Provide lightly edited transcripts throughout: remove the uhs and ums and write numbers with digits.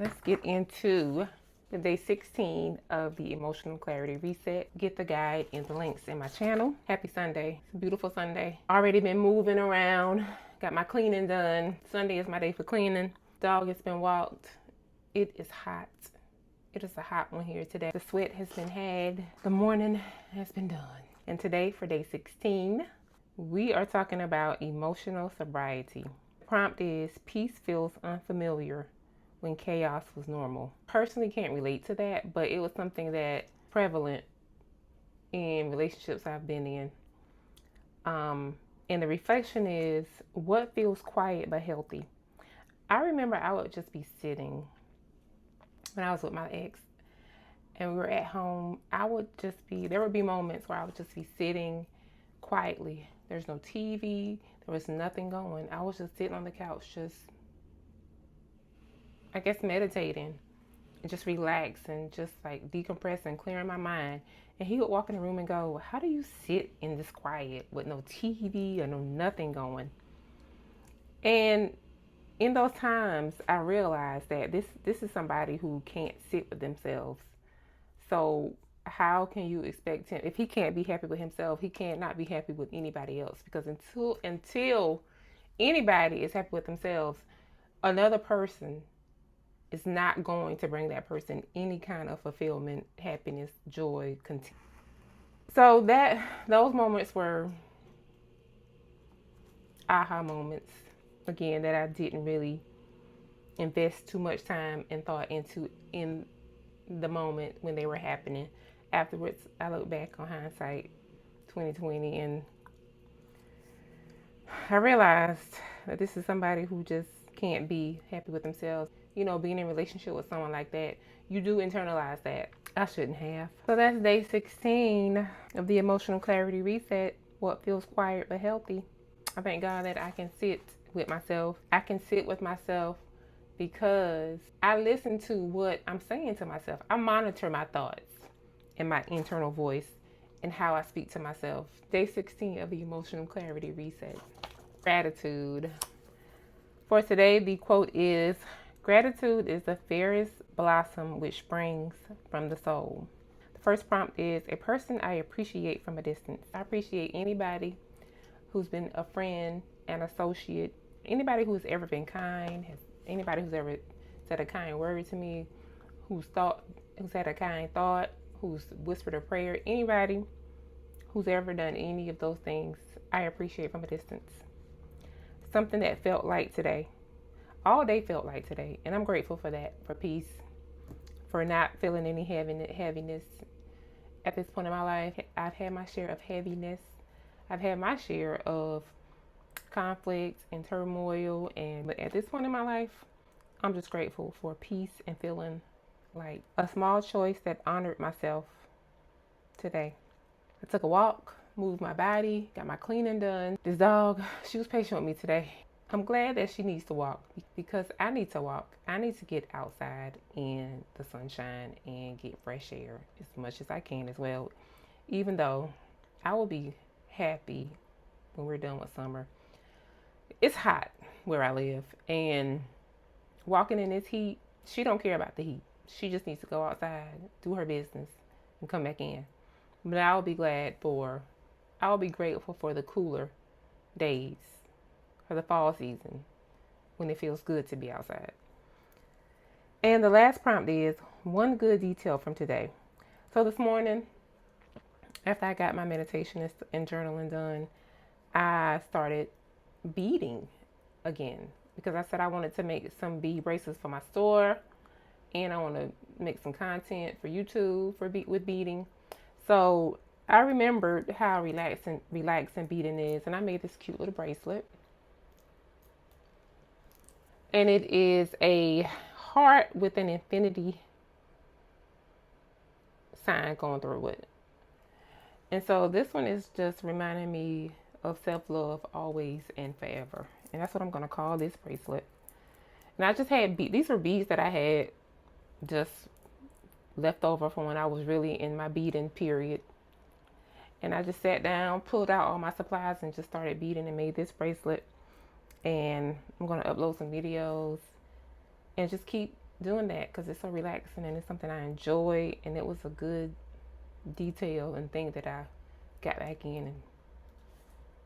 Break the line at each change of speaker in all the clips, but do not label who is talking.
Let's get into the day 16 of the Emotional Clarity Reset. Get the guide and the links in my channel. Happy Sunday. It's a beautiful Sunday. Already been moving around. Got my cleaning done. Sunday is my day for cleaning. Dog has been walked. It is hot. It is a hot one here today. The sweat has been had. The morning has been done. And today for day 16, we are talking about emotional sobriety. The prompt is peace feels unfamiliar when chaos was normal. Personally can't relate to that, but it was something that prevalent in relationships I've been in. And the reflection is what feels quiet but healthy. I remember I would just be sitting when I was with my ex and we were at home. There would be moments where I would just be sitting quietly. There's no TV, there was nothing going. I was just sitting on the couch, just I guess meditating and just relaxing, just like decompressing, clearing my mind. And he would walk in the room and go, how do you sit in this quiet with no TV or no nothing going? And in those times, I realized that this is somebody who can't sit with themselves. So how can you expect him, if he can't be happy with himself, he cannot be happy with anybody else? Because until anybody is happy with themselves, another person is not going to bring that person any kind of fulfillment, happiness, joy, content. So those moments were aha moments, again, that I didn't really invest too much time and thought into in the moment when they were happening. Afterwards, I look back on hindsight 2020 and I realized that this is somebody who just can't be happy with themselves. You know, being in a relationship with someone like that, you do internalize that. I shouldn't have. So that's day 16 of the Emotional Clarity Reset. What feels quiet but healthy. I thank God that I can sit with myself. I can sit with myself because I listen to what I'm saying to myself. I monitor my thoughts and my internal voice and how I speak to myself. Day 16 of the Emotional Clarity Reset. Gratitude. For today, the quote is, gratitude is the fairest blossom which springs from the soul. The first prompt is a person I appreciate from a distance. I appreciate anybody who's been a friend, an associate, anybody who's ever been kind, anybody who's ever said a kind word to me, who's had a kind thought, who's whispered a prayer, anybody who's ever done any of those things, I appreciate from a distance. Something that felt light today. All day felt light today, and I'm grateful for that, for peace, for not feeling any heaviness. At this point in my life, I've had my share of heaviness. I've had my share of conflict and turmoil, but at this point in my life, I'm just grateful for peace and feeling like a small choice that honored myself today. I took a walk, moved my body, got my cleaning done. This dog, she was patient with me today. I'm glad that she needs to walk because I need to walk. I need to get outside in the sunshine and get fresh air as much as I can as well. Even though I will be happy when we're done with summer. It's hot where I live, and walking in this heat, she don't care about the heat. She just needs to go outside, do her business, and come back in. But I'll be grateful for the cooler days, for the fall season, when it feels good to be outside. And the last prompt is one good detail from today. So this morning, after I got my meditation and journaling done, I started beading again because I said I wanted to make some bead bracelets for my store and I want to make some content for YouTube with beading. So I remembered how relaxing beading is, and I made this cute little bracelet. And it is a heart with an infinity sign going through it. And so this one is just reminding me of self-love always and forever. And that's what I'm going to call this bracelet. And I just had these were beads that I had just left over from when I was really in my beading period. And I just sat down, pulled out all my supplies and just started beading and made this bracelet. And I'm going to upload some videos and just keep doing that because it's so relaxing and it's something I enjoy, and it was a good detail and thing that I got back in and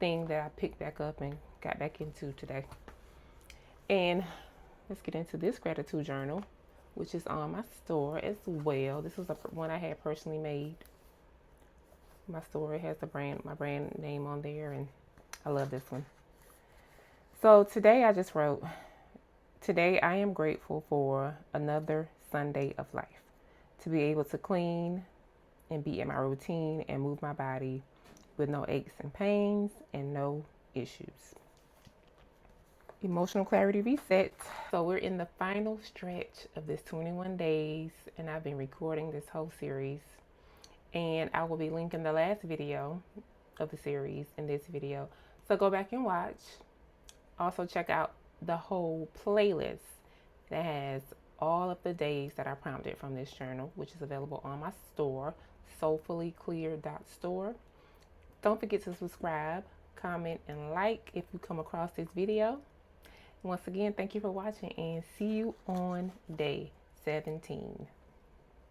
thing that I picked back up and got back into today. And let's get into this gratitude journal, which is on my store as well. This was one I had personally made. My store has my brand name on there, and I love this one. So today I just wrote, today I am grateful for another Sunday of life, to be able to clean and be in my routine and move my body with no aches and pains and no issues. Emotional clarity reset. So we're in the final stretch of this 21 days, and I've been recording this whole series, and I will be linking the last video of the series in this video, so go back and watch. Also check out the whole playlist that has all of the days that I prompted from this journal, which is available on my store, soulfullyclear.store. Don't forget to subscribe, comment, and like if you come across this video. Once again, thank you for watching, and see you on day 17.